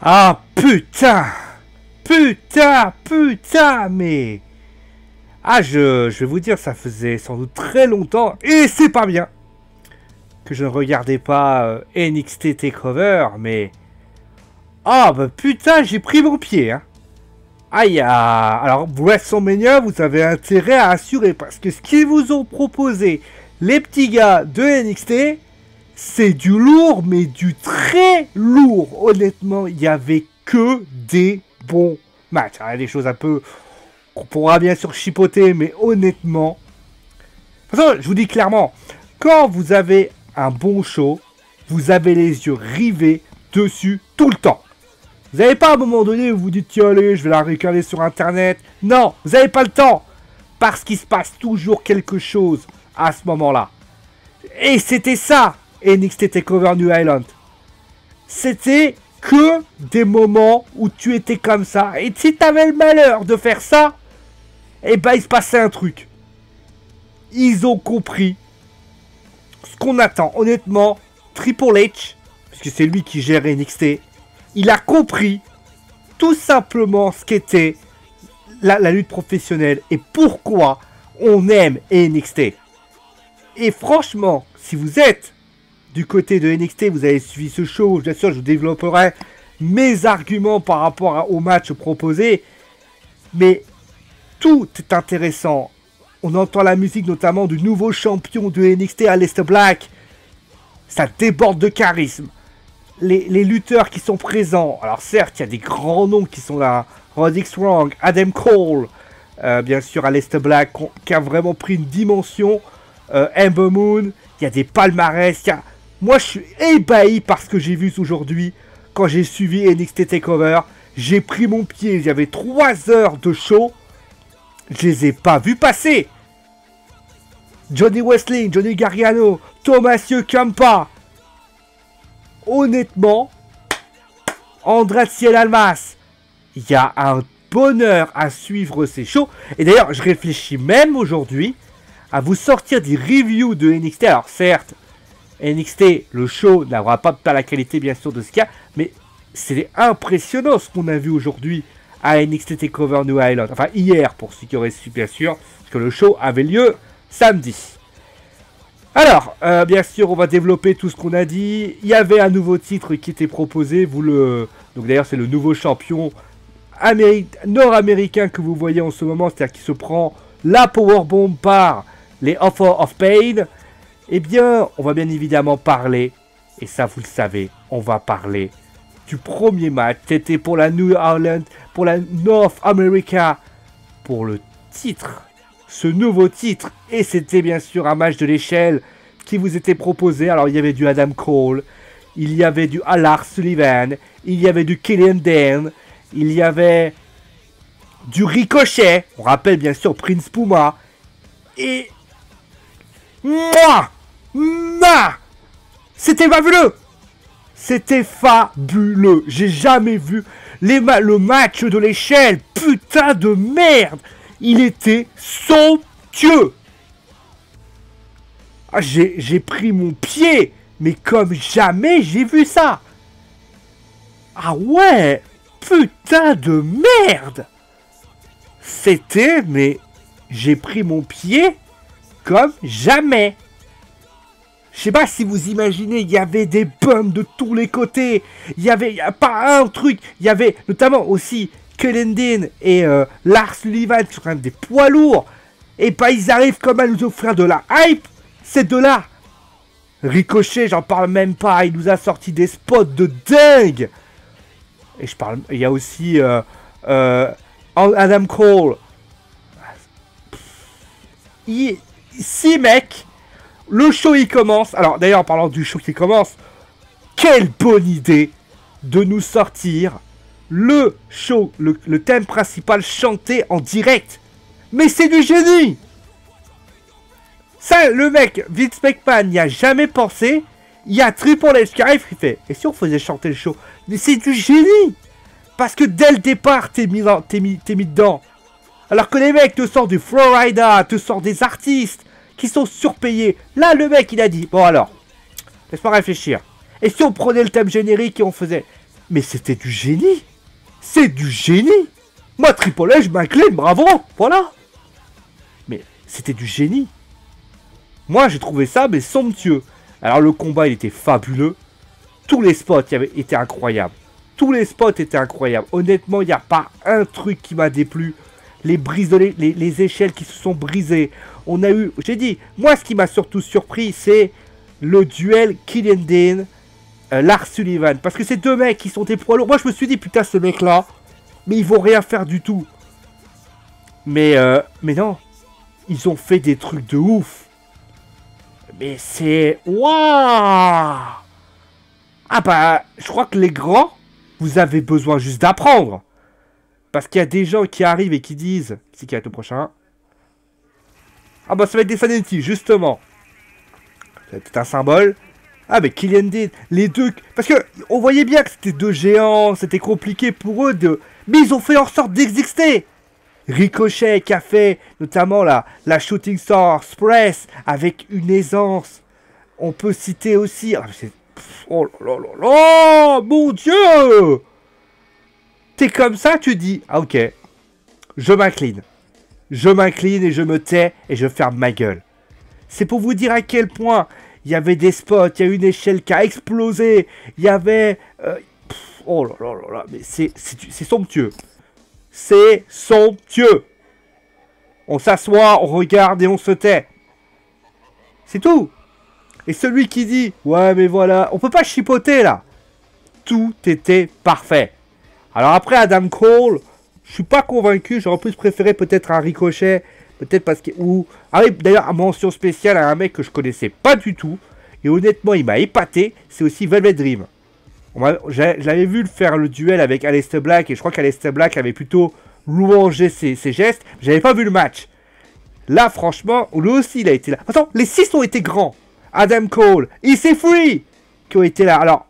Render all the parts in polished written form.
Ah putain! Putain, mais... Ah, je vais vous dire, ça faisait sans doute très longtemps, et c'est pas bien, que je ne regardais pas NXT TakeOver, mais... Ah bah putain, j'ai pris mon pied, hein. Aïe, alors WrestleMania, vous avez intérêt à assurer, parce que ce qu'ils vous ont proposé, les petits gars de NXT, c'est du lourd, mais du très lourd. Honnêtement, il n'y avait que des bons matchs. Il y a des choses un peu qu'on pourra bien sûr chipoter, mais honnêtement... De toute façon, je vous dis clairement, quand vous avez un bon show, vous avez les yeux rivés dessus tout le temps. Vous n'avez pas à un moment donné où vous dites tiens allez, je vais la regarder sur internet. Non, vous n'avez pas le temps. Parce qu'il se passe toujours quelque chose à ce moment-là. Et c'était ça, NXT TakeOver New Island. C'était que des moments où tu étais comme ça. Et si tu avais le malheur de faire ça, eh ben il se passait un truc. Ils ont compris ce qu'on attend. Honnêtement, Triple H, parce que c'est lui qui gère NXT, il a compris tout simplement ce qu'était la lutte professionnelle et pourquoi on aime NXT. Et franchement, si vous êtes du côté de NXT, vous avez suivi ce show, bien sûr, je vous développerai mes arguments par rapport au match proposé. Mais tout est intéressant. On entend la musique notamment du nouveau champion de NXT, Aleister Black. Ça déborde de charisme. Les lutteurs qui sont présents, alors certes, il y a des grands noms qui sont là. Roderick Strong, Adam Cole, bien sûr, Aleister Black, qui a vraiment pris une dimension. Ember Moon, il y a des palmarès. Moi, je suis ébahi par ce que j'ai vu aujourd'hui quand j'ai suivi NXT TakeOver. J'ai pris mon pied, il y avait 3 heures de show. Je les ai pas vus passer. Johnny Wrestling, Johnny Gargano, Tommaso Ciampa. Honnêtement, Andrade Cien Almas, il y a un bonheur à suivre ces shows. Et d'ailleurs, je réfléchis même aujourd'hui à vous sortir des reviews de NXT. Alors certes, NXT, le show n'aura pas la qualité bien sûr de ce qu'il y a, mais c'est impressionnant ce qu'on a vu aujourd'hui à NXT TakeOver New Island. Enfin hier, pour ceux qui auraient su bien sûr, parce que le show avait lieu samedi. Alors, bien sûr, on va développer tout ce qu'on a dit. Il y avait un nouveau titre qui était proposé. Donc d'ailleurs, c'est le nouveau champion nord-américain que vous voyez en ce moment, c'est-à-dire qui se prend la powerbomb par les Offer of Pain. Eh bien, on va bien évidemment parler, et ça vous le savez, on va parler du premier match. C'était pour la New Orleans, pour la North America, pour le titre. Ce nouveau titre, et c'était bien sûr un match de l'échelle qui vous était proposé. Alors il y avait du Adam Cole, il y avait du Lars Sullivan, il y avait du Killian Dane, il y avait du Ricochet, on rappelle bien sûr Prince Puma, et c'était fabuleux, c'était fabuleux, j'ai jamais vu le match de l'échelle, putain de merde. Il était somptueux. Ah, j'ai pris mon pied, mais comme jamais j'ai vu ça. Ah ouais, putain de merde. C'était, mais j'ai pris mon pied comme jamais. Je sais pas si vous imaginez, il y avait des bums de tous les côtés. Il y avait pas un truc. Il y avait notamment aussi Kellendin et Lars Sullivan qui sont quand même des poids lourds. Et bah ils arrivent comme à nous offrir de la hype. Ces deux-là. Ricochet, j'en parle même pas. Il nous a sorti des spots de dingue. Et je parle. Il y a aussi Adam Cole. Si mec. Le show il commence. Alors d'ailleurs en parlant du show qui commence. Quelle bonne idée de nous sortir le show, le thème principal chanté en direct. Mais c'est du génie. Ça, le mec, Vince McMahon n'y a jamais pensé. Il y a Triple H qui arrive, il fait, et si on faisait chanter le show? Mais c'est du génie. Parce que dès le départ, t'es mis dedans. Alors que les mecs te sortent du Florida, te sortent des artistes qui sont surpayés. Là, le mec, il a dit, bon alors, laisse-moi réfléchir. Et si on prenait le thème générique et on faisait Mais c'était du génie. C'est du génie. Moi, Triple H, je m'incline, bravo. Voilà. Mais c'était du génie. Moi, j'ai trouvé ça, mais somptueux. Alors, le combat, il était fabuleux. Tous les spots étaient incroyables. Tous les spots étaient incroyables. Honnêtement, il n'y a pas un truc qui m'a déplu. Les brises, les échelles qui se sont brisées. On a eu... J'ai dit, moi, ce qui m'a surtout surpris, c'est le duel Killian Dane, Lars Sullivan. Parce que ces deux mecs qui sont des poids lourds. Moi, je me suis dit, putain, ce mec-là, mais ils vont rien faire du tout. Mais non. Ils ont fait des trucs de ouf. Mais c'est... Waouh! Ah bah, je crois que les grands, vous avez besoin juste d'apprendre. Parce qu'il y a des gens qui arrivent et qui disent... C'est qui va être le prochain? Ah bah ça va être des Sanity, justement. C'est un symbole. Ah mais Killian Dane, les deux... Parce que on voyait bien que c'était deux géants, c'était compliqué pour eux de... Mais ils ont fait en sorte d'exister. Ricochet qui a fait notamment la Shooting Star Express avec une aisance. On peut citer aussi... Oh là là là, mon Dieu! T'es comme ça, tu dis, ah ok, je m'incline. Je m'incline et je me tais et je ferme ma gueule. C'est pour vous dire à quel point il y avait des spots, il y a une échelle qui a explosé, il y avait... oh là là là là, mais c'est somptueux. C'est somptueux. On s'assoit, on regarde et on se tait. C'est tout. Et celui qui dit, ouais mais voilà, on peut pas chipoter là. Tout était parfait. Alors après Adam Cole, je suis pas convaincu, j'aurais plus préféré peut-être un Ricochet, peut-être parce que... Ah oui, d'ailleurs, mention spéciale à un mec que je connaissais pas du tout, et honnêtement il m'a épaté, c'est aussi Velvet Dream. Je l'avais vu faire le duel avec Aleister Black, et je crois qu'Aleister Black avait plutôt louangé ses gestes, j'avais pas vu le match. Là franchement, lui aussi il a été là. Attends, les 6 ont été grands. Adam Cole, EC3 qui ont été là. Alors,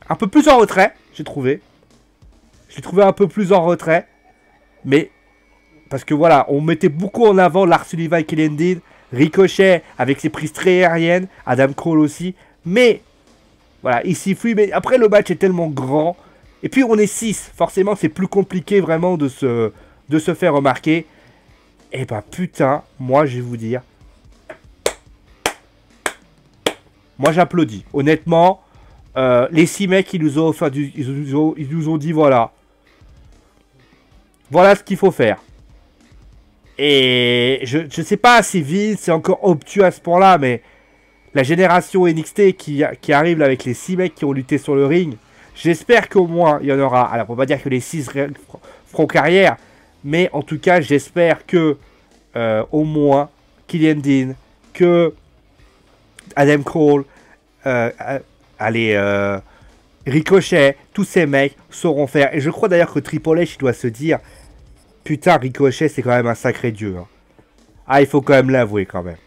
un peu plus en retrait, j'ai trouvé. Je l'ai trouvé un peu plus en retrait. Mais, parce que voilà, on mettait beaucoup en avant Lars Sullivan et Killian Dane, Ricochet avec ses prises très aériennes, Adam Cole aussi. Mais, voilà, EC3, mais après le match est tellement grand. Et puis on est 6, forcément c'est plus compliqué vraiment de se faire remarquer. Et bah putain, moi je vais vous dire... Moi j'applaudis. Honnêtement, les 6 mecs ils nous ont offert ils nous ont dit voilà. Voilà ce qu'il faut faire. Et je sais pas si Vince c'est encore obtus à ce point-là, mais la génération NXT qui arrive là avec les 6 mecs qui ont lutté sur le ring, j'espère qu'au moins il y en aura. Alors on va dire que les 6 feront carrière, mais en tout cas j'espère que au moins Killian Dane, que Adam Cole, Ricochet, tous ces mecs sauront faire. Et je crois d'ailleurs que Triple H il doit se dire, putain Ricochet c'est quand même un sacré dieu. Hein. Ah il faut quand même l'avouer quand même.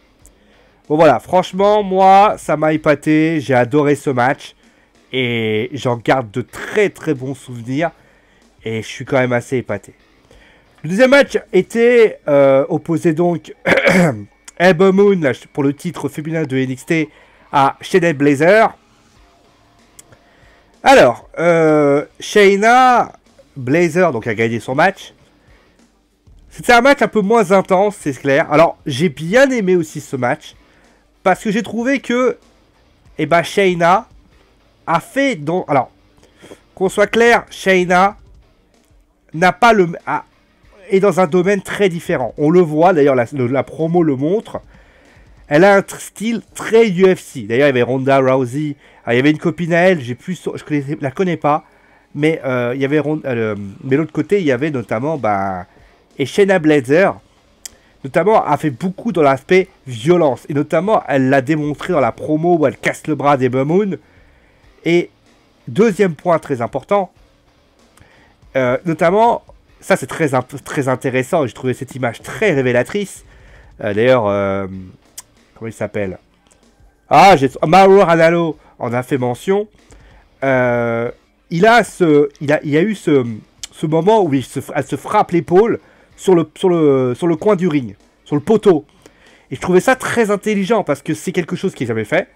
Bon voilà, franchement moi ça m'a épaté, j'ai adoré ce match. Et j'en garde de très très bons souvenirs. Et je suis quand même assez épaté. Le deuxième match était opposé donc Ember Moon là, pour le titre féminin de NXT à Shayna Baszler. Alors, Shayna Baszler donc a gagné son match. C'était un match un peu moins intense, c'est clair. Alors, j'ai bien aimé aussi ce match parce que j'ai trouvé que Shayna a fait donc alors qu'on soit clair, Shayna n'a pas est dans un domaine très différent. On le voit, d'ailleurs la promo le montre. Elle a un style très UFC. D'ailleurs, il y avait Ronda Rousey. Il y avait une copine à elle, la connais pas. Mais il y avait mais l'autre côté, il y avait notamment et Shayna Baszler, notamment, a fait beaucoup dans l'aspect violence. Et notamment, elle l'a démontré dans la promo où elle casse le bras d'Ember Moon. Et deuxième point très important, notamment, ça c'est très intéressant. J'ai trouvé cette image très révélatrice. D'ailleurs, comment il s'appelle? Ah, Mauro Ranallo en a fait mention. Il y a eu ce moment où elle se frappe l'épaule sur le coin du ring, sur le poteau. Et je trouvais ça très intelligent parce que c'est quelque chose qui n'est jamais fait.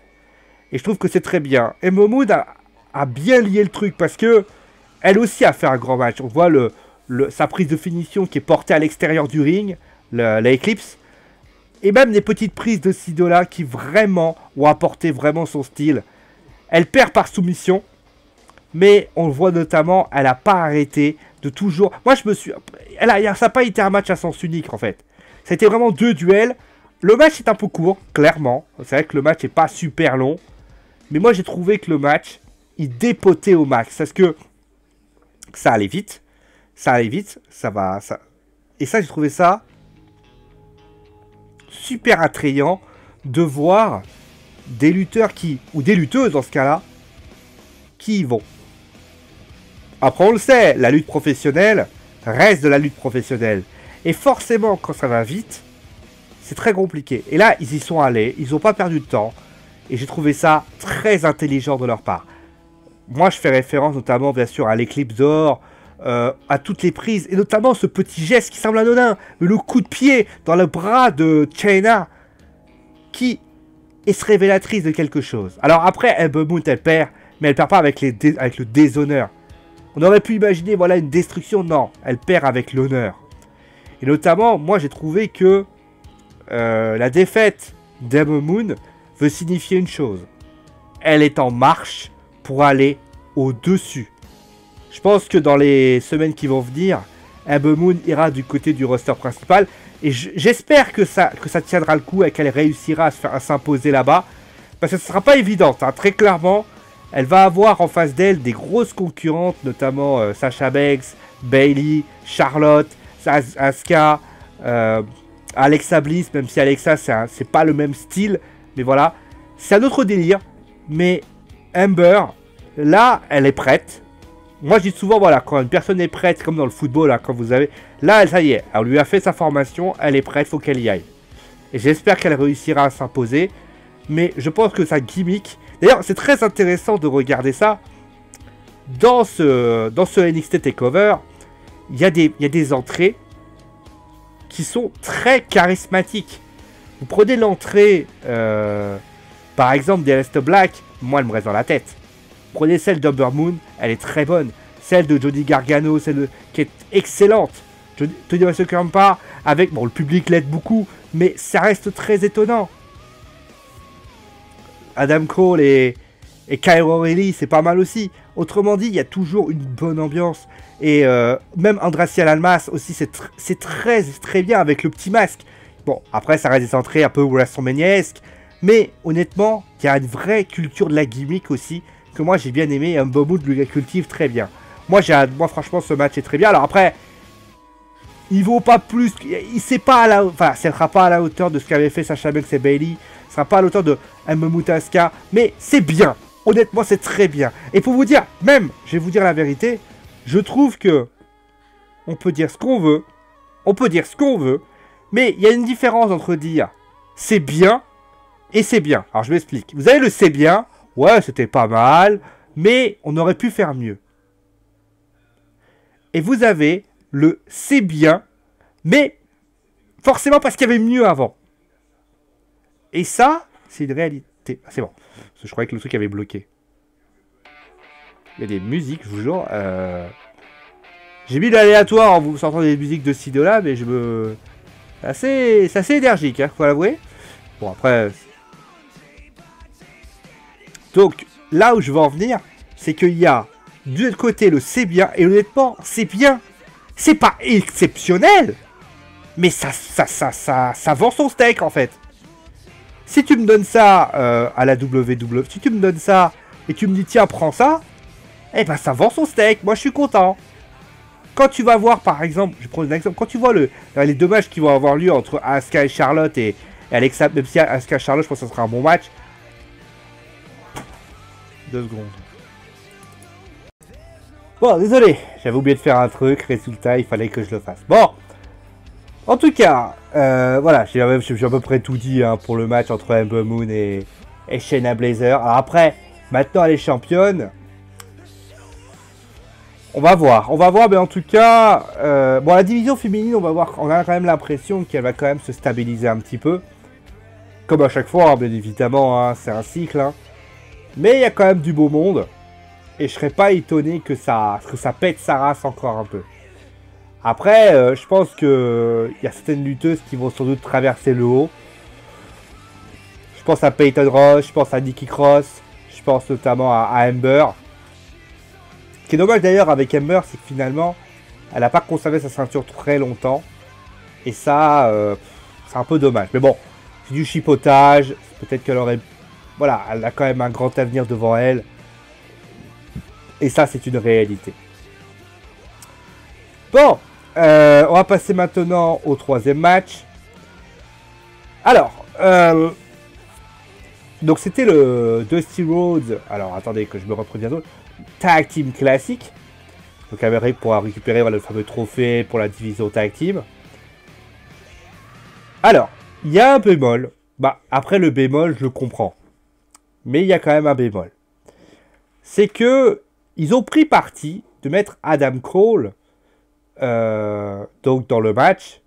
Et je trouve que c'est très bien. Et Momoud a bien lié le truc parce que elle aussi a fait un grand match. On voit sa prise de finition qui est portée à l'extérieur du ring, la Eclipse. Et même des petites prises de ci, de là qui vraiment ont apporté vraiment son style. Elle perd par soumission. Mais on le voit notamment, elle n'a pas arrêté de toujours... Moi, je me suis... ça n'a pas été un match à sens unique, en fait. Ça a été vraiment 2 duels. Le match est un peu court, clairement. C'est vrai que le match n'est pas super long. Mais moi, j'ai trouvé que le match, il dépotait au max. Parce que ça allait vite. Ça allait vite. Ça va... Et ça, j'ai trouvé ça super attrayant de voir des lutteurs qui... Ou des lutteuses, dans ce cas-là, qui y vont. Après, on le sait, la lutte professionnelle reste de la lutte professionnelle. Et forcément, quand ça va vite, c'est très compliqué. Et là, ils y sont allés, ils n'ont pas perdu de temps. Et j'ai trouvé ça très intelligent de leur part. Moi, je fais référence notamment, bien sûr, à l'Eclipse d'Or, à toutes les prises, et notamment ce petit geste qui semble anodin, le coup de pied dans le bras de Chyna, qui est révélatrice de quelque chose. Alors après, Ember Moon, elle perd, mais elle perd pas avec le déshonneur. On aurait pu imaginer, voilà, une destruction. Non, elle perd avec l'honneur. Et notamment, moi, j'ai trouvé que la défaite d'Ember Moon veut signifier une chose. Elle est en marche pour aller au-dessus. Je pense que dans les semaines qui vont venir, Ember Moon ira du côté du roster principal. Et j'espère que ça tiendra le coup et qu'elle réussira à s'imposer là-bas. Parce que ce ne sera pas évident, hein, très clairement. Elle va avoir en face d'elle des grosses concurrentes, notamment Sasha Banks, Bayley, Charlotte, Asuka, Alexa Bliss, même si Alexa, c'est pas le même style. Mais voilà, c'est un autre délire. Mais Ember, là, elle est prête. Moi, je dis souvent, voilà, quand une personne est prête, comme dans le football, là, quand vous avez... Là, ça y est, elle lui a fait sa formation, elle est prête, faut qu'elle y aille. Et j'espère qu'elle réussira à s'imposer. Mais je pense que sa gimmick... D'ailleurs, c'est très intéressant de regarder ça. Dans ce NXT TakeOver, il y a des entrées qui sont très charismatiques. Vous prenez l'entrée, par exemple, d'Aleister Black, moi, elle me reste dans la tête. Prenez celle d'Ember Moon, elle est très bonne. Celle de Johnny Gargano, qui est excellente. Tony Ciampa, avec... Bon, le public l'aide beaucoup, mais ça reste très étonnant. Adam Cole et Kyle O'Reilly, c'est pas mal aussi. Autrement dit, il y a toujours une bonne ambiance. Et même Andracia Almas aussi, c'est très bien avec le petit masque. Bon, après, ça reste des entrées un peu WrestleMania-esque. Mais honnêtement, il y a une vraie culture de la gimmick aussi, que moi j'ai bien aimé. Un Ember Moon le cultive très bien. Moi, franchement, ce match est très bien. Alors après, il vaut pas plus. Il sait pas à la... Enfin, ça ne sera pas à la hauteur de ce qu'avait fait Sasha Banks et Bayley. Ce sera pas à l'auteur de Ember Moon Asuka, mais c'est bien. Honnêtement, c'est très bien. Et pour vous dire, même, je vais vous dire la vérité, je trouve que on peut dire ce qu'on veut, mais il y a une différence entre dire c'est bien et c'est bien. Alors je m'explique. Vous avez le c'est bien, ouais, c'était pas mal, mais on aurait pu faire mieux. Et vous avez le c'est bien, mais forcément parce qu'il y avait mieux avant. Et ça, c'est une réalité. Ah, c'est bon. Parce que je croyais que le truc avait bloqué. Il y a des musiques, je vous jure. J'ai mis l'aléatoire en vous sortant des musiques de ci, de là, mais je me... C'est assez énergique, hein, faut l'avouer. Bon, après... Donc, là où je veux en venir, c'est qu'il y a de l'autre côté le c'est bien, et honnêtement, c'est bien. C'est pas exceptionnel, mais ça vend son steak, en fait. Si tu me donnes ça à la WWE, si tu me donnes ça et tu me dis tiens prends ça, eh ben ça vend son steak, moi je suis content. Quand tu vas voir par exemple, je prends un exemple, quand tu vois les deux matchs qui vont avoir lieu entre Asuka et Charlotte et Alexa, même si Asuka et Charlotte je pense que ça sera un bon match. 2 secondes. Bon désolé, j'avais oublié de faire un truc, résultat il fallait que je le fasse. Bon. En tout cas, voilà, j'ai à peu près tout dit hein, pour le match entre Ember Moon et Shayna Baszler. Alors après, maintenant elle est championne. On va voir, mais en tout cas, bon la division féminine, on a quand même l'impression qu'elle va quand même se stabiliser un petit peu. Comme à chaque fois, hein, bien évidemment, hein, c'est un cycle. Hein. Mais il y a quand même du beau monde. Et je serais pas étonné que ça pète sa race encore un peu. Après, je pense que il y a certaines lutteuses qui vont sans doute traverser le haut. Je pense à Peyton Ross, je pense à Nikki Cross, je pense notamment à Ember. Ce qui est dommage d'ailleurs avec Ember, c'est que finalement, elle n'a pas conservé sa ceinture très longtemps. Et ça, c'est un peu dommage. Mais bon, c'est du chipotage. Peut-être qu'elle aurait... Voilà, elle a quand même un grand avenir devant elle. Et ça, c'est une réalité. Bon, on va passer maintenant au troisième match. Alors, donc c'était le Dusty Rhodes. Alors, attendez que je me reprenne bientôt. Tag Team classique. Donc, Amérique pourra récupérer voilà, le fameux trophée pour la division Tag Team. Alors, il y a un bémol. Bah, après le bémol, je le comprends. Mais il y a quand même un bémol. C'est que ils ont pris parti de mettre Adam Cole donc dans le match.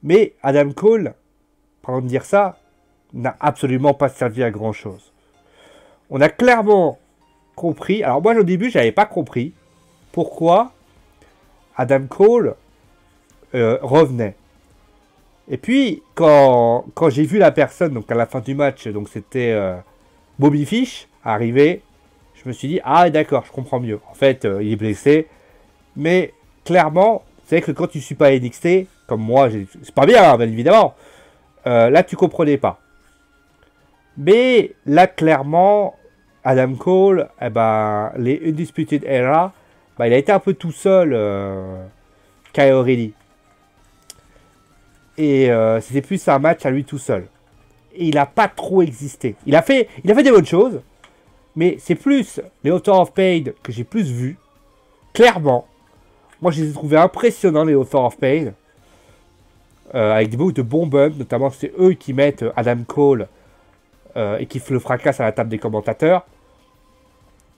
Mais Adam Cole, pardon de dire ça, n'a absolument pas servi à grand chose. On a clairement compris. Alors moi au début, j'avais pas compris pourquoi Adam Cole revenait. Et puis, quand j'ai vu la personne, donc à la fin du match, donc c'était Bobby Fish, arriver, je me suis dit, ah d'accord, je comprends mieux. En fait, il est blessé. Mais clairement, c'est vrai que quand tu ne suis pas NXT, comme moi, c'est pas bien, hein, bien évidemment, là tu comprenais pas. Mais là, clairement, Adam Cole, eh ben, les Undisputed Era, ben, il a été un peu tout seul, Kyle O'Reilly. Et c'était plus un match à lui tout seul. Et il n'a pas trop existé. Il a fait des bonnes choses. Mais c'est plus les Authors of Pain que j'ai plus vu. Clairement. Moi, je les ai trouvés impressionnants, les Authors of Pain. Avec des bouts de bons bumps. Notamment, c'est eux qui mettent Adam Cole. Et qui le fracassent à la table des commentateurs.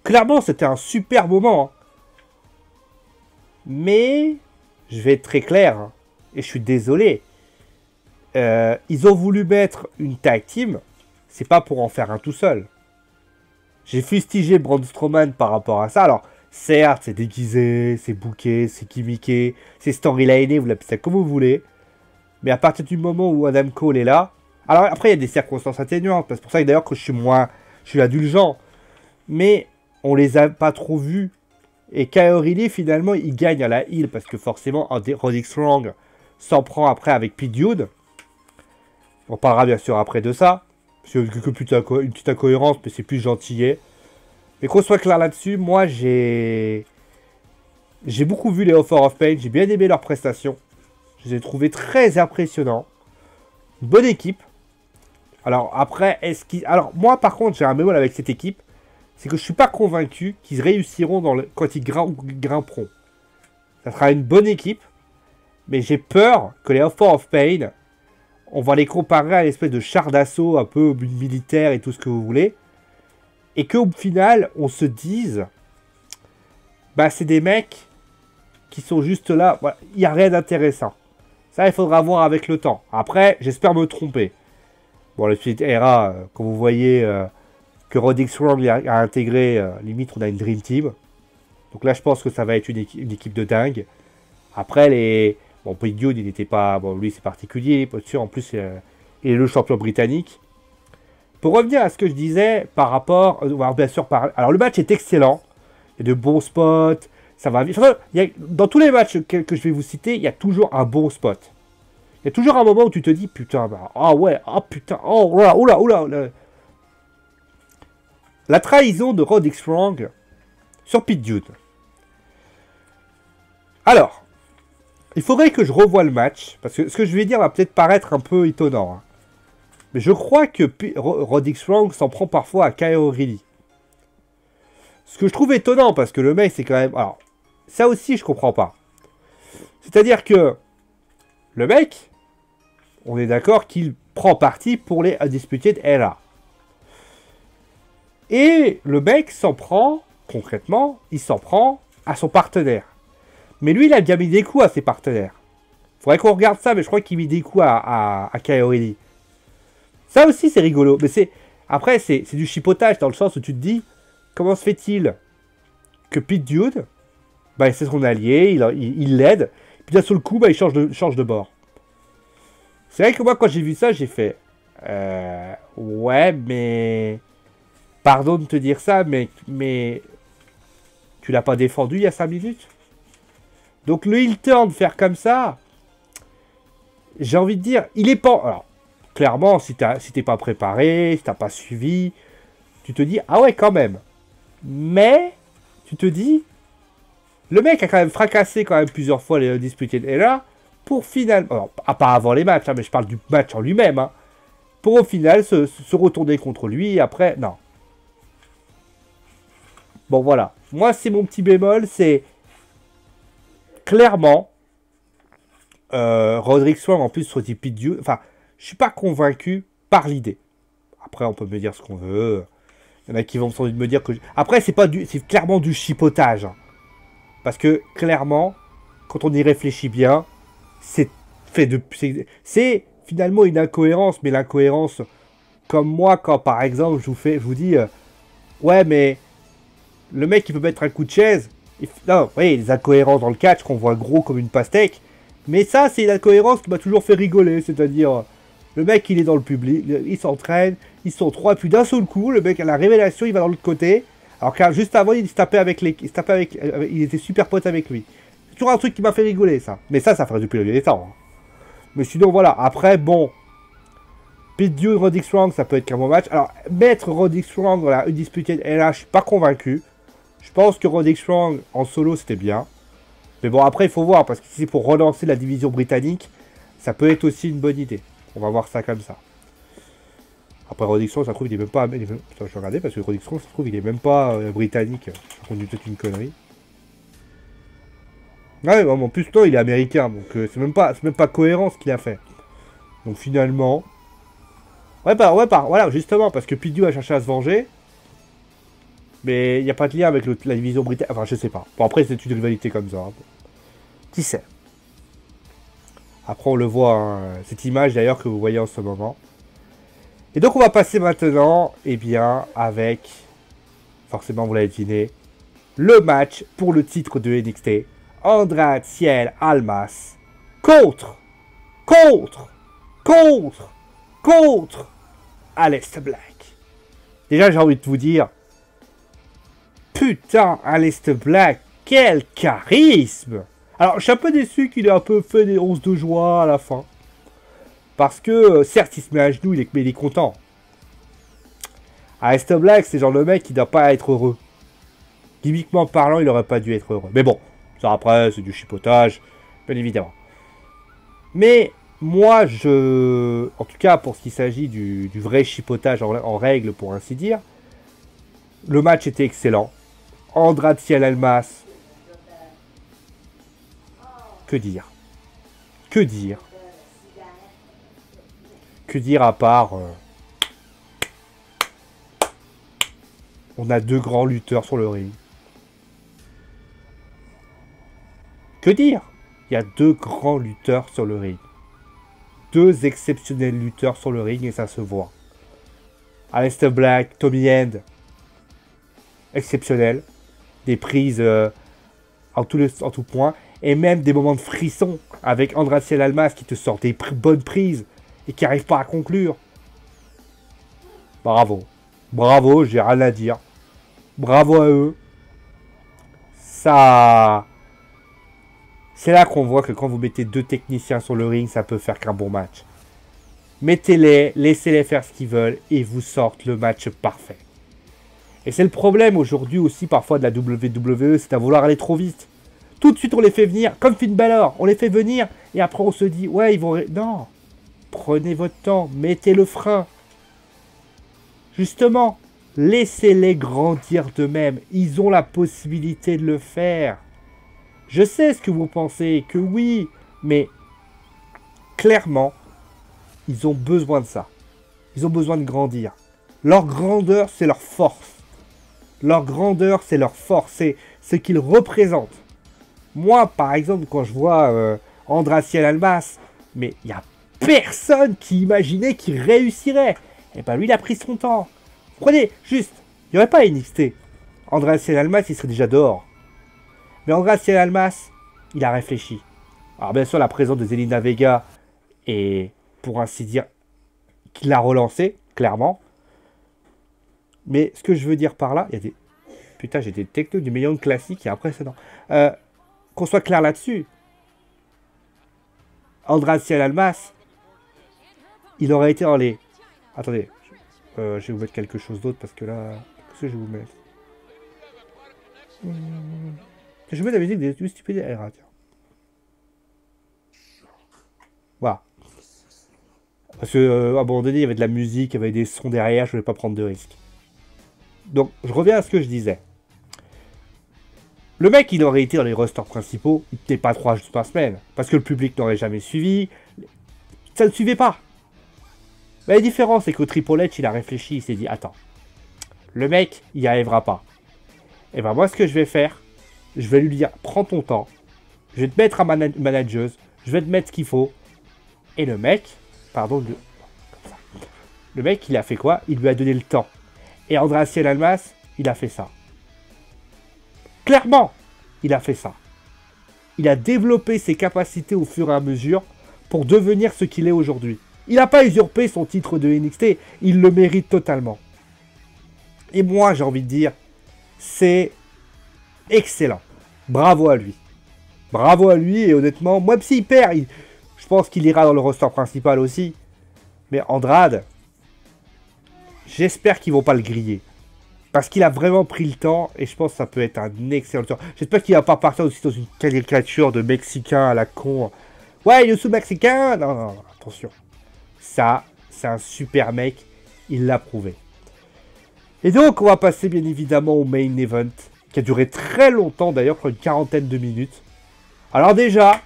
Clairement, c'était un super moment. Hein. Mais, je vais être très clair. Hein, et je suis désolé. Ils ont voulu mettre une tag team, c'est pas pour en faire un tout seul. J'ai fustigé Braun Strowman par rapport à ça. Alors, certes, c'est déguisé, c'est booké, c'est gimmické, c'est storyliné, vous l'appelez ça comme vous voulez. Mais à partir du moment où Adam Cole est là... Alors après, il y a des circonstances atténuantes. C'est pour ça que d'ailleurs que je suis indulgent. Mais on les a pas trop vus. Et Kyle O'Reilly, finalement, il gagne à la heel. Parce que forcément, Roderick Strong s'en prend après avec Pete Dunne. On parlera bien sûr après de ça. C'est une petite incohérence, mais c'est plus gentillet. Mais qu'on soit clair là-dessus, moi j'ai beaucoup vu les Authors of Pain. J'ai bien aimé leurs prestations. Je les ai trouvés très impressionnants. Une bonne équipe. Alors après, alors moi par contre, j'ai un bémol avec cette équipe. C'est que je suis pas convaincu qu'ils réussiront quand ils grimperont. Ça sera une bonne équipe. Mais j'ai peur que les Authors of Pain... On va les comparer à l'espèce de char d'assaut un peu militaire et tout ce que vous voulez. Et qu'au final, on se dise... Bah, c'est des mecs qui sont juste là. Voilà, il n'y a rien d'intéressant. Ça, il faudra voir avec le temps. Après, j'espère me tromper. Bon, le suite era, quand vous voyez que Roderick Strong a intégré, limite, on a une Dream Team. Donc là, je pense que ça va être une équipe de dingue. Après, les... Bon, Pete Dunne, il n'était pas... Bon, lui, c'est particulier. En plus, il est le champion britannique. Pour revenir à ce que je disais par rapport... On va bien sûr parler... Alors, le match est excellent. Il y a de bons spots. Ça va vite. Enfin, dans tous les matchs que je vais vous citer, il y a toujours un bon spot. Il y a toujours un moment où tu te dis, putain, bah, ah ouais, ah putain, oh, oula, oula. La trahison de Roderick Strong sur Pete Dunne. Alors... Il faudrait que je revoie le match, parce que ce que je vais dire va peut-être paraître un peu étonnant. Hein. Mais je crois que Roderick Strong s'en prend parfois à Kyle O'Reilly. Ce que je trouve étonnant, parce que le mec, c'est quand même... Alors, ça aussi, je comprends pas. C'est-à-dire que le mec, on est d'accord qu'il prend parti pour les Undisputed Era. Et le mec s'en prend, concrètement, il s'en prend à son partenaire. Mais lui, il a bien mis des coups à ses partenaires. Faudrait qu'on regarde ça, mais je crois qu'il mit des coups à Kyle O'Reilly. Ça aussi, c'est rigolo. Mais après, c'est du chipotage dans le sens où tu te dis, comment se fait-il que Pete Dunne, bah, c'est son allié, il l'aide, puis d'un seul coup, bah, il change de bord. C'est vrai que moi, quand j'ai vu ça, j'ai fait... ouais, mais... Pardon de te dire ça, mais tu l'as pas défendu il y a 5 minutes. Donc le heel turn, faire comme ça, j'ai envie de dire, il est pas... Alors, clairement, si t'es pas préparé, si t'as pas suivi, tu te dis, ah ouais, quand même. Mais, tu te dis, le mec a quand même fracassé quand même plusieurs fois les Undisputed Era, pour finalement... Alors, à part avant les matchs, hein, mais je parle du match en lui-même, hein, pour au final se retourner contre lui, et après, non. Bon, voilà. Moi, c'est mon petit bémol, c'est... Clairement, Roderick Strong, en plus, soit Pete Dunne... Enfin, je suis pas convaincu par l'idée. Après, on peut me dire ce qu'on veut. Il y en a qui vont sans doute me dire que... Après, c'est clairement du chipotage. Hein. Parce que, clairement, quand on y réfléchit bien, c'est fait de... C'est finalement une incohérence, mais l'incohérence... Comme moi, quand, par exemple, je vous dis... ouais, mais... Le mec, il peut mettre un coup de chaise. Non, oui, les incohérences dans le catch qu'on voit gros comme une pastèque. Mais ça, c'est une incohérence qui m'a toujours fait rigoler. C'est-à-dire, le mec, il est dans le public, il s'entraîne, ils sont trois, puis d'un seul coup, le mec, à la révélation, il va dans l'autre côté. Alors que juste avant, il se tapait avec il était super pote avec lui. C'est toujours un truc qui m'a fait rigoler, ça. Mais ça ferait depuis le temps. Hein. Mais sinon, voilà. Après, bon. Pete Dunne, Roderick Strong, ça peut être qu'un bon match. Alors, mettre Roderick Strong dans la Undisputed Era, je suis pas convaincu. Je pense que Roderick Strong en solo c'était bien. Mais bon après il faut voir parce que si c'est pour relancer la division britannique, ça peut être aussi une bonne idée. On va voir ça comme ça. Après Roderick Strong ça se trouve il est même pas... Putain, je vais regarder parce que Roderick Strong ça se trouve il est même pas britannique. Ça conduit peut-être une connerie. Ouais en plus non il est américain donc c'est même pas cohérent ce qu'il a fait. Donc finalement... voilà justement parce que Pete Dunne a cherché à se venger. Mais il n'y a pas de lien avec la division britannique. Enfin, je sais pas. Bon, après, c'est une rivalité comme ça. Hein. Qui sait? Après, on le voit, hein, cette image d'ailleurs que vous voyez en ce moment. Et donc, on va passer maintenant, eh bien, avec, forcément, vous l'avez deviné, le match pour le titre de NXT. Andrade Cien Almas contre Aleister Black. Déjà, j'ai envie de vous dire, putain, Aleister Black, quel charisme! Alors, je suis un peu déçu qu'il ait un peu fait des onces de joie à la fin. Parce que, certes, il se met à genoux, mais il est content. Aleister Black, c'est genre le mec qui ne doit pas être heureux. Gimmiquement parlant, il n'aurait pas dû être heureux. Mais bon, ça après, c'est du chipotage, bien évidemment. Mais, moi, en tout cas, pour ce qui s'agit du vrai chipotage en règle, pour ainsi dire, le match était excellent. Andrade Cien Almas. Que dire? Que dire? Que dire à part... on a deux grands lutteurs sur le ring. Que dire? Il y a deux grands lutteurs sur le ring. Deux exceptionnels lutteurs sur le ring et ça se voit. Aleister Black, Tommy End. Exceptionnel. Des prises en tout point. Et même des moments de frisson avec Andrade Cien Almas qui te sort des bonnes prises et qui n'arrive pas à conclure. Bravo. Bravo, j'ai rien à dire. Bravo à eux. Ça... C'est là qu'on voit que quand vous mettez deux techniciens sur le ring, ça peut faire qu'un bon match. Mettez-les, laissez-les faire ce qu'ils veulent et vous sortent le match parfait. Et c'est le problème aujourd'hui aussi parfois de la WWE, c'est à vouloir aller trop vite. Tout de suite on les fait venir, comme Finn Balor, on les fait venir et après on se dit, ouais ils vont... Non, prenez votre temps, mettez le frein. Justement, laissez-les grandir d'eux-mêmes, ils ont la possibilité de le faire. Je sais ce que vous pensez, que oui, mais clairement, ils ont besoin de ça. Ils ont besoin de grandir. Leur grandeur, c'est leur force. Leur grandeur, c'est leur force, c'est ce qu'ils représentent. Moi, par exemple, quand je vois Andrade Cien Almas, mais il n'y a personne qui imaginait qu'il réussirait. Et ben lui, il a pris son temps. Prenez, juste, il n'y aurait pas NXT. Andreas Cien Almas, il serait déjà dehors. Mais Andreas Cien Almas, il a réfléchi. Alors bien sûr, la présence de Zelina Vega est, pour ainsi dire, qu'il l'a relancé, clairement. Mais ce que je veux dire par là, il y a des... Putain, j'ai des technos du million classique et impressionnant. Qu'on soit clair là-dessus. Andreas Cien Almas, il aurait été dans les... Attendez, je vais vous mettre quelque chose d'autre parce que là... Qu'est-ce que je vais vous mettre? Je vais mettre la musique des stupides RA, tiens. Voilà. Parce que, à un moment donné, il y avait de la musique, il y avait des sons derrière, je voulais pas prendre de risques. Donc, je reviens à ce que je disais. Le mec, il aurait été dans les rosters principaux, il n'était pas 3 jours par semaine. Parce que le public n'aurait jamais suivi. Ça ne suivait pas. Mais la différence, c'est que Triple H, il a réfléchi, il s'est dit, attends, le mec, il n'y arrivera pas. Et ben moi, ce que je vais faire, je vais lui dire, prends ton temps, je vais te mettre un manageuse, je vais te mettre ce qu'il faut. Et le mec, pardon, le mec, il a fait quoi? Il lui a donné le temps. Et Andreas Cien Almas, il a fait ça. Clairement, il a fait ça. Il a développé ses capacités au fur et à mesure pour devenir ce qu'il est aujourd'hui. Il n'a pas usurpé son titre de NXT, il le mérite totalement. Et moi, j'ai envie de dire, c'est excellent. Bravo à lui. Bravo à lui, et honnêtement, moi, s'il perd, je pense qu'il ira dans le roster principal aussi. Mais Andrade, j'espère qu'ils vont pas le griller. Parce qu'il a vraiment pris le temps, et je pense que ça peut être un excellent tour. J'espère qu'il va pas partir aussi dans une caricature de Mexicain à la con. Ouais, you suis Mexicain. Non, non, non, attention. Ça, c'est un super mec. Il l'a prouvé. Et donc, on va passer bien évidemment au main event, qui a duré très longtemps d'ailleurs, pour une quarantaine de minutes. Alors déjà,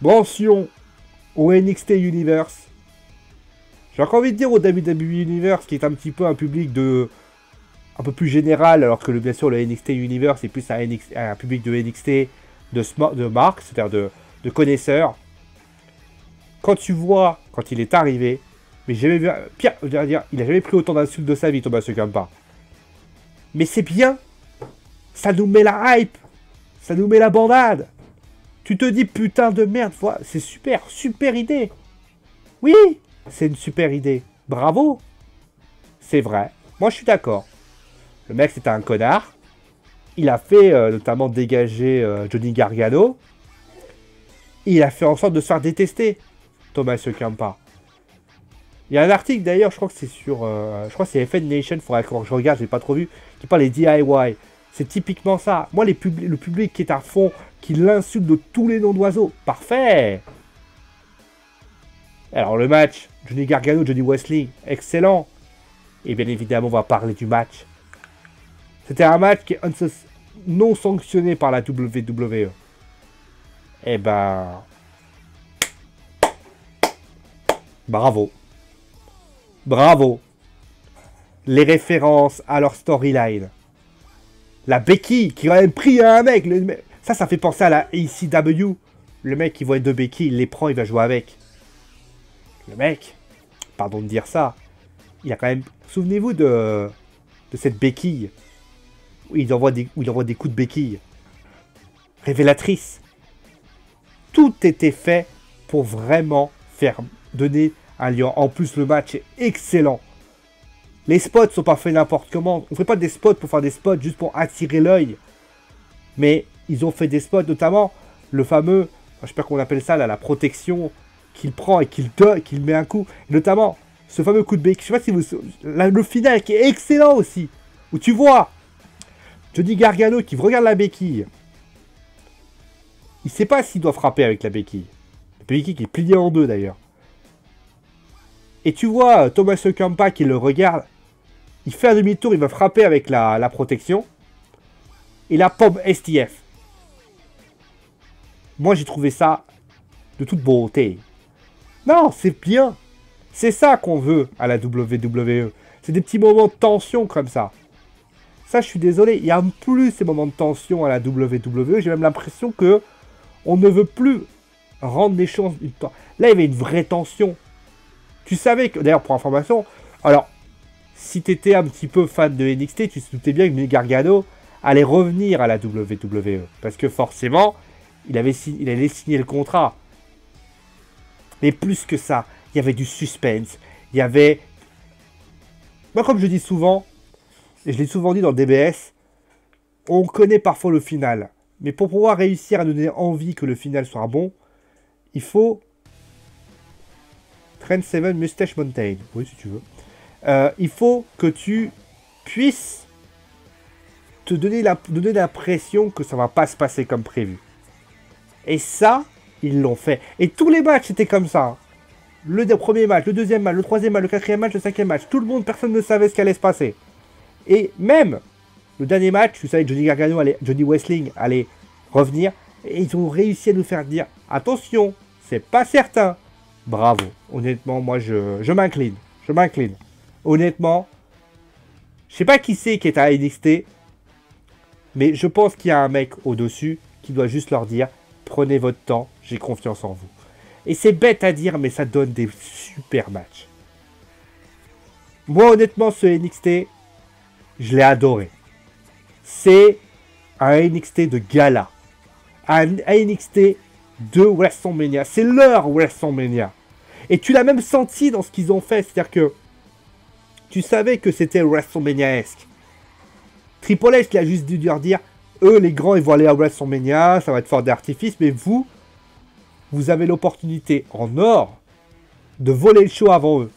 mention au NXT Universe. J'ai encore envie de dire au WWE Universe, qui est un petit peu un public de... un peu plus général, alors que bien sûr le NXT Universe est plus un public de NXT de marque, c'est-à-dire de connaisseurs. Quand tu vois, quand il est arrivé, mais j'ai jamais vu... Pire, je veux dire, il a jamais pris autant d'insultes de sa vie, Thomas Ciampa. Mais c'est bien. Ça nous met la hype. Ça nous met la bandade. Tu te dis, putain de merde, c'est super, super idée. Oui, c'est une super idée. Bravo. C'est vrai. Moi, je suis d'accord. Le mec, c'était un connard. Il a fait notamment dégager Johnny Gargano. Il a fait en sorte de se faire détester, Thomas Ciampa. Il y a un article d'ailleurs, je crois que c'est sur... je crois que c'est FN Nation, il faudrait que je regarde, j'ai pas trop vu, qui parle des DIY. C'est typiquement ça. Moi, le public qui est à fond, qui l'insulte de tous les noms d'oiseaux. Parfait. Alors le match, Johnny Gargano, Johnny Wesley, excellent. Et bien évidemment, on va parler du match. C'était un match qui est non sanctionné par la WWE. Eh ben... Bravo. Bravo. Les références à leur storyline. La Becky qui a même pris un mec. Ça fait penser à la ECW. Le mec qui voit deux Becky, il les prend, il va jouer avec. Le mec, pardon de dire ça, il a quand même... Souvenez-vous de cette béquille. Où il envoie des coups de béquille. Révélatrice. Tout était fait pour vraiment donner un lien. En plus, le match est excellent. Les spots sont pas faits n'importe comment. On fait pas des spots pour faire des spots juste pour attirer l'œil. Mais ils ont fait des spots, notamment le fameux, je sais pas comment on appelle ça, là, la protection qu'il prend et qu'il met un coup. Et notamment, ce fameux coup de béquille. Je sais pas si vous... le final qui est excellent aussi. Où tu vois Johnny Gargano qui regarde la béquille. Il sait pas s'il doit frapper avec la béquille. La béquille qui est pliée en deux d'ailleurs. Et tu vois Thomas Ciampa qui le regarde. Il fait un demi-tour, il va frapper avec la protection. Et la pomme STF. Moi j'ai trouvé ça de toute beauté. Non, c'est bien. C'est ça qu'on veut à la WWE. C'est des petits moments de tension comme ça. Ça, je suis désolé. Il n'y a plus ces moments de tension à la WWE. J'ai même l'impression que on ne veut plus rendre les choses... Là, il y avait une vraie tension. Tu savais que... D'ailleurs, pour information... Alors, si tu étais un petit peu fan de NXT, tu te doutais bien que Johnny Gargano, allait revenir à la WWE. Parce que forcément, il allait signer le contrat. Mais plus que ça, il y avait du suspense. Il y avait... Moi, comme je dis souvent, et je l'ai souvent dit dans le DBS, on connaît parfois le final. Mais pour pouvoir réussir à donner envie que le final soit bon, il faut... Trent Seven Mustache Mountain. Oui, si tu veux. Il faut que tu puisses te donner l'impression que ça va pas se passer comme prévu. Et ça, ils l'ont fait. Et tous les matchs étaient comme ça. Le premier match, le deuxième match, le troisième match, le quatrième match, le cinquième match. Tout le monde, personne ne savait ce qui allait se passer. Et même le dernier match, tu savais que Johnny Gargano, Johnny Wrestling allait revenir. Et ils ont réussi à nous faire dire, attention, c'est pas certain. Bravo. Honnêtement, moi, je m'incline. Je m'incline. Honnêtement, je sais pas qui c'est qui est à NXT. Mais je pense qu'il y a un mec au-dessus qui doit juste leur dire, prenez votre temps, j'ai confiance en vous. Et c'est bête à dire, mais ça donne des super matchs. Moi, honnêtement, ce NXT, je l'ai adoré. C'est un NXT de gala. Un NXT de WrestleMania. C'est leur WrestleMania. Et tu l'as même senti dans ce qu'ils ont fait. C'est-à-dire que tu savais que c'était WrestleMania-esque. Triple H, il a juste dû leur dire, eux, les grands, ils vont aller à WrestleMania, ça va être fort d'artifice, mais vous avez l'opportunité en or de voler le show avant eux.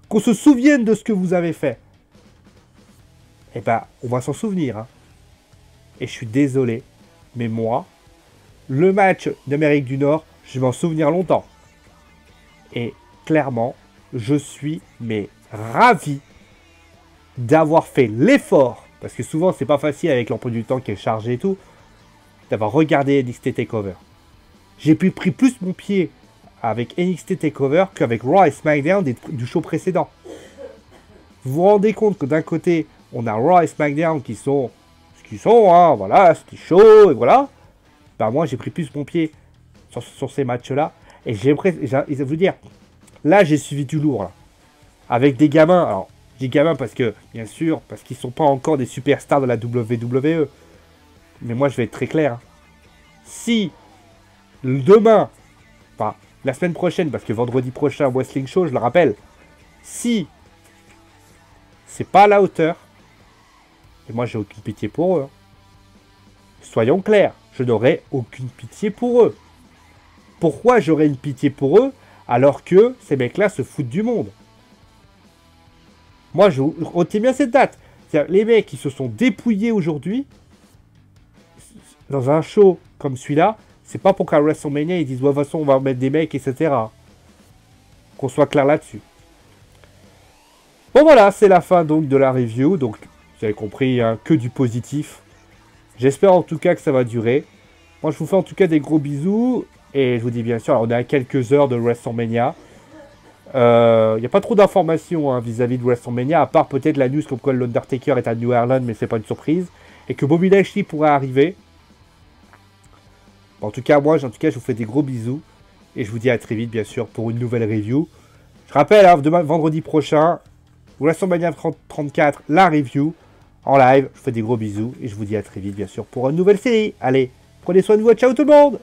Qu'on se souvienne de ce que vous avez fait. Eh ben, on va s'en souvenir. Hein. Et je suis désolé, mais moi, le match d'Amérique du Nord, je vais m'en souvenir longtemps. Et clairement, je suis ravi d'avoir fait l'effort, parce que souvent c'est pas facile avec l'emploi du temps qui est chargé et tout, d'avoir regardé NXT TakeOver. J'ai pris plus mon pied avec NXT TakeOver qu'avec Raw et SmackDown du show précédent. Vous vous rendez compte que d'un côté, on a Raw et SmackDown qui sont ce qu'ils sont, hein, voilà, ce qui est chaud, et voilà. Ben moi, j'ai pris plus mon pied sur ces matchs-là. Et j'ai vous dire, là, j'ai suivi du lourd, là. Avec des gamins, alors, je dis gamins parce que, bien sûr, parce qu'ils sont pas encore des superstars de la WWE. Mais moi, je vais être très clair. Hein. Si, demain, enfin, la semaine prochaine, parce que vendredi prochain, Wrestling Show, je le rappelle, si c'est pas à la hauteur, et moi, j'ai aucune pitié pour eux. Hein. Soyons clairs, je n'aurai aucune pitié pour eux. Pourquoi j'aurais une pitié pour eux alors que ces mecs-là se foutent du monde? Moi, je retiens bien cette date. Les mecs qui se sont dépouillés aujourd'hui, dans un show comme celui-là, c'est pas pour qu'à WrestleMania, ils disent, ouais, de toute façon, on va mettre des mecs, etc. Qu'on soit clair là-dessus. Bon, voilà, c'est la fin donc de la review. Donc, vous avez compris, hein, que du positif. J'espère en tout cas que ça va durer. Moi, je vous fais en tout cas des gros bisous. Et je vous dis bien sûr, alors, on est à quelques heures de WrestleMania. Il n'y a pas trop d'informations hein, vis-à-vis de WrestleMania, à part peut-être la news comme quoi l'Undertaker est à New Orleans, mais c'est pas une surprise. Et que Bobby Lashley pourrait arriver. En tout cas, moi, je vous fais des gros bisous. Et je vous dis à très vite, bien sûr, pour une nouvelle review. Je rappelle, hein, demain, vendredi prochain, WrestleMania 34, la review, en live. Je vous fais des gros bisous. Et je vous dis à très vite, bien sûr, pour une nouvelle série. Allez, prenez soin de vous. Ciao tout le monde!